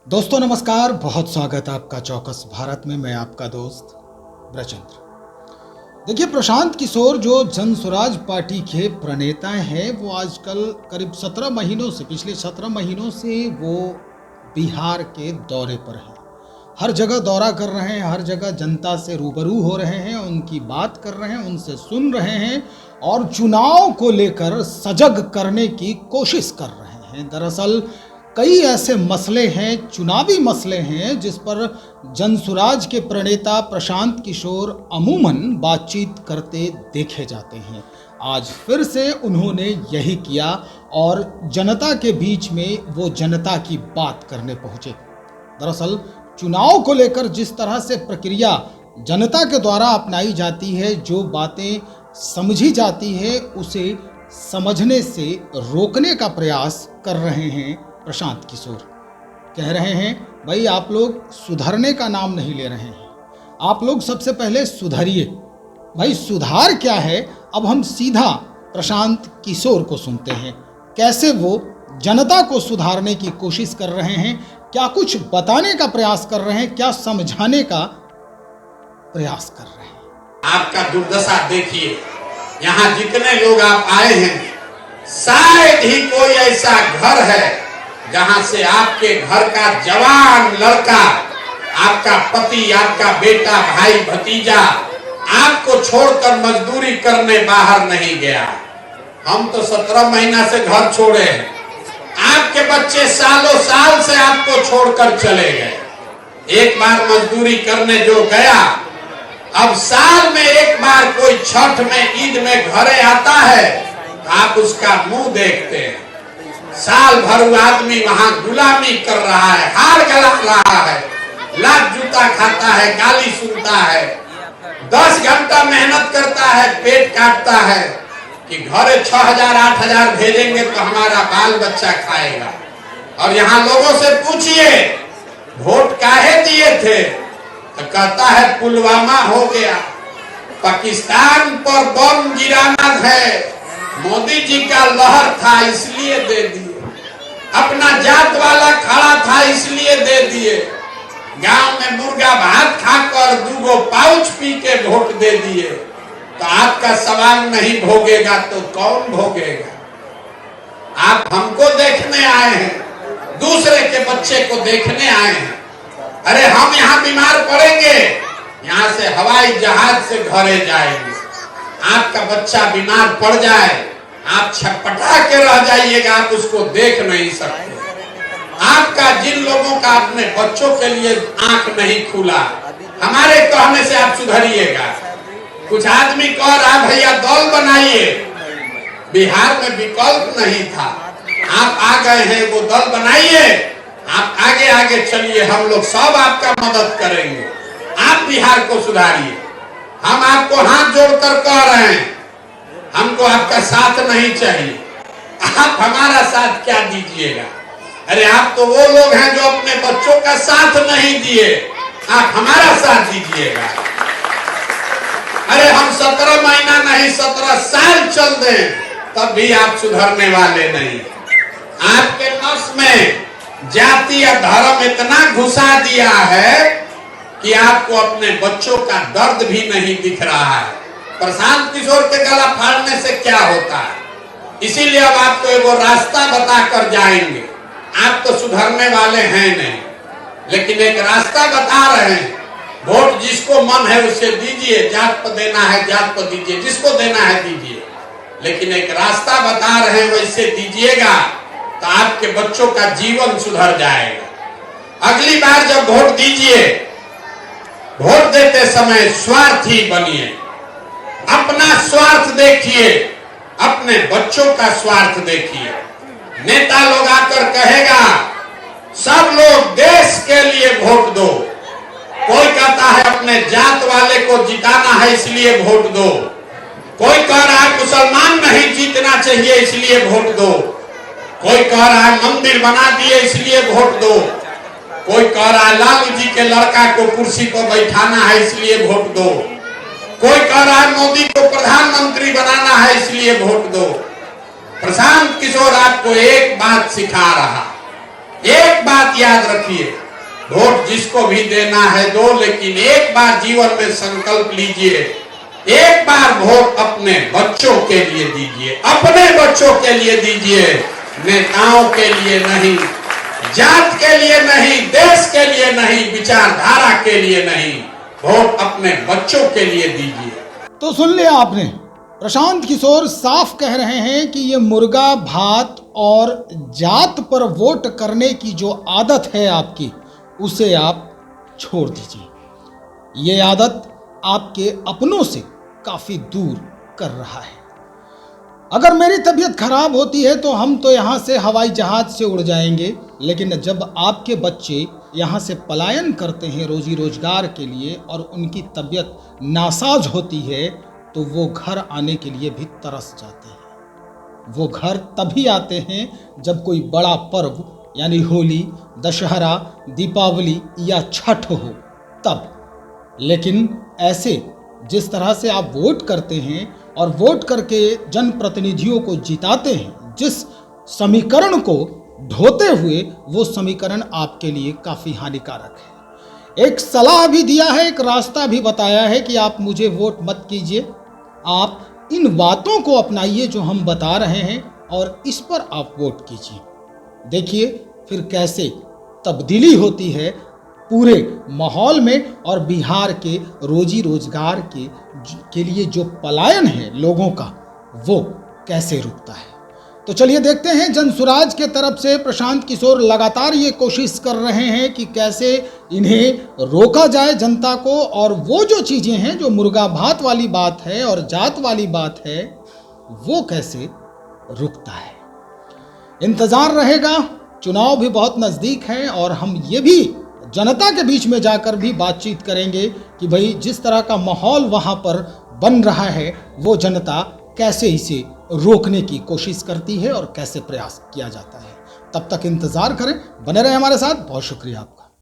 दोस्तों नमस्कार, बहुत स्वागत है आपका चौकस भारत में। मैं आपका दोस्त ब्रजेंद्र। देखिए, प्रशांत किशोर जो जन स्वराज पार्टी के प्रणेता हैं, वो आजकल करीब 17 महीनों से, पिछले 17 महीनों से वो बिहार के दौरे पर हैं। हर जगह दौरा कर रहे हैं, हर जगह जनता से रूबरू हो रहे हैं, उनकी बात कर रहे हैं, उनसे सुन रहे हैं और चुनाव को लेकर सजग करने की कोशिश कर रहे हैं। दरअसल कई ऐसे मसले हैं, चुनावी मसले हैं, जिस पर जनसुराज के प्रणेता प्रशांत किशोर अमूमन बातचीत करते देखे जाते हैं। आज फिर से उन्होंने यही किया और जनता के बीच में वो जनता की बात करने पहुंचे। दरअसल चुनाव को लेकर जिस तरह से प्रक्रिया जनता के द्वारा अपनाई जाती है, जो बातें समझी जाती है, उसे समझने से रोकने का प्रयास कर रहे हैं प्रशांत किशोर। कह रहे हैं, भाई आप लोग सुधरने का नाम नहीं ले रहे हैं, आप लोग सबसे पहले सुधरिए। भाई सुधार क्या है, अब हम सीधा प्रशांत किशोर को सुनते हैं, कैसे वो जनता को सुधारने की कोशिश कर रहे हैं, क्या कुछ बताने का प्रयास कर रहे हैं, क्या समझाने का प्रयास कर रहे हैं। आपका दुर्दशा देखिए, यहाँ जितने लोग आप आए हैं, शायद ही कोई ऐसा घर है जहां से आपके घर का जवान लड़का, आपका पति, आपका बेटा, भाई, भतीजा आपको छोड़कर मजदूरी करने बाहर नहीं गया। हम तो 17 महीना से घर छोड़े हैं, आपके बच्चे सालों साल से आपको छोड़कर चले गए। एक बार मजदूरी करने जो गया, अब साल में एक बार कोई छठ में, ईद में घरे आता है, आप उसका मुंह देखते हैं। साल भर वो आदमी वहां गुलामी कर रहा है, हार गला रहा है, लात जूता खाता है, गाली सुनता है, 10 घंटा मेहनत करता है, पेट काटता है कि घरे 6,000 8,000 भेजेंगे तो हमारा बाल बच्चा खाएगा। और यहाँ लोगों से पूछिए वोट काहे दिए थे, तो कहता है पुलवामा हो गया, पाकिस्तान पर बम गिराना है, मोदी जी का लहर था इसलिए दे दिए, अपना जात वाला खड़ा था इसलिए दे दिए, गांव में मुर्गा भात खाकर 2 पाउच पी के वोट दे दिए। तो आपका सवाल नहीं भोगेगा तो कौन भोगेगा। आप हमको देखने आए हैं, दूसरे के बच्चे को देखने आए हैं। अरे हम यहाँ बीमार पड़ेंगे, यहाँ से हवाई जहाज से घरे जाएंगे। आपका बच्चा बीमार पड़ जाए, आप छटपटा के रह जाइएगा, आप उसको देख नहीं सकते। आपका जिन लोगों का अपने बच्चों के लिए आंख नहीं खुला, हमारे कहने से आप सुधरिएगा। कुछ आदमी कह रहा भैया दल बनाइए, बिहार में विकल्प नहीं था, आप आ गए हैं, वो दल बनाइए, आप आगे आगे चलिए, हम लोग सब आपका मदद करेंगे, आप बिहार को सुधारिए। हम आपको हाथ जोड़कर कह रहे हैं, हमको आपका साथ नहीं चाहिए, आप हमारा साथ क्या दीजिएगा। अरे आप तो वो लोग हैं जो अपने बच्चों का साथ नहीं दिए, आप हमारा साथ दीजिएगा। अरे हम 17 महीना नहीं 17 साल चल दें, तब भी आप सुधरने वाले नहीं। आपके नस में जाति या धर्म इतना घुसा दिया है कि आपको अपने बच्चों का दर्द भी नहीं दिख रहा है। प्रशांत किशोर के गला फाड़ने से क्या होता है, इसीलिए अब आपको एक रास्ता बताकर जाएंगे। आप तो सुधरने वाले हैं नहीं, लेकिन एक रास्ता बता रहे हैं। वोट जिसको मन है उसे दीजिए, जात पर देना है जात पर दीजिए, जिसको देना है दीजिए, लेकिन एक रास्ता बता रहे हैं, वैसे दीजिएगा तो आपके बच्चों का जीवन सुधर जाएगा। अगली बार जब वोट दीजिए, वोट देते समय स्वार्थी बनिए, अपना स्वार्थ देखिए, अपने बच्चों का स्वार्थ देखिए। नेता लोग आकर कहेगा सब लोग देश के लिए वोट दो, कोई कहता है अपने जात वाले को जिताना है इसलिए वोट दो, कोई कह रहा है मुसलमान नहीं जीतना चाहिए इसलिए वोट दो, कोई कह रहा है मंदिर बना दिए इसलिए वोट दो, कोई कह रहा है लालू जी के लड़का को कुर्सी पर बैठाना है इसलिए वोट दो, कोई कह रहा है मोदी को प्रधानमंत्री बनाना है इसलिए वोट दो। प्रशांत किशोर आपको एक बात सिखा रहा, एक बात याद रखिए, वोट जिसको भी देना है दो, लेकिन एक बार जीवन में संकल्प लीजिए, एक बार वोट अपने बच्चों के लिए दीजिए, अपने बच्चों के लिए दीजिए, नेताओं के लिए नहीं, जात के लिए नहीं, देश के लिए नहीं, विचारधारा के लिए नहीं, वोट अपने बच्चों के लिए दीजिए। तो सुन लिया आपने, प्रशांत किशोर साफ कह रहे हैं कि ये मुर्गा भात और जात पर वोट करने की जो आदत है आपकी, उसे आप छोड़ दीजिए। ये आदत आपके अपनों से काफ़ी दूर कर रहा है। अगर मेरी तबीयत खराब होती है तो हम तो यहाँ से हवाई जहाज से उड़ जाएंगे, लेकिन जब आपके बच्चे यहाँ से पलायन करते हैं रोजी रोजगार के लिए और उनकी तबीयत नासाज होती है, तो वो घर आने के लिए भी तरस जाते हैं। वो घर तभी आते हैं जब कोई बड़ा पर्व यानी होली, दशहरा, दीपावली या छठ हो, तब। लेकिन ऐसे जिस तरह से आप वोट करते हैं और वोट करके जनप्रतिनिधियों को जिताते हैं, जिस समीकरण को ढोते हुए, वो समीकरण आपके लिए काफ़ी हानिकारक है। एक सलाह भी दिया है, एक रास्ता भी बताया है कि आप मुझे वोट मत कीजिए, आप इन बातों को अपनाइए जो हम बता रहे हैं और इस पर आप वोट कीजिए। देखिए फिर कैसे तब्दीली होती है पूरे माहौल में और बिहार के रोजी रोजगार के लिए जो पलायन है लोगों का, वो कैसे रुकता है। तो चलिए देखते हैं, जनसुराज के तरफ से प्रशांत किशोर लगातार ये कोशिश कर रहे हैं कि कैसे इन्हें रोका जाए जनता को, और वो जो चीज़ें हैं, जो मुर्गा भात वाली बात है और जात वाली बात है, वो कैसे रुकता है। इंतज़ार रहेगा, चुनाव भी बहुत नज़दीक है और हम ये भी जनता के बीच में जाकर भी बातचीत करेंगे कि भाई जिस तरह का माहौल वहाँ पर बन रहा है, वो जनता कैसे इसे रोकने की कोशिश करती है और कैसे प्रयास किया जाता है। तब तक इंतज़ार करें, बने रहे हमारे साथ। बहुत शुक्रिया आपका।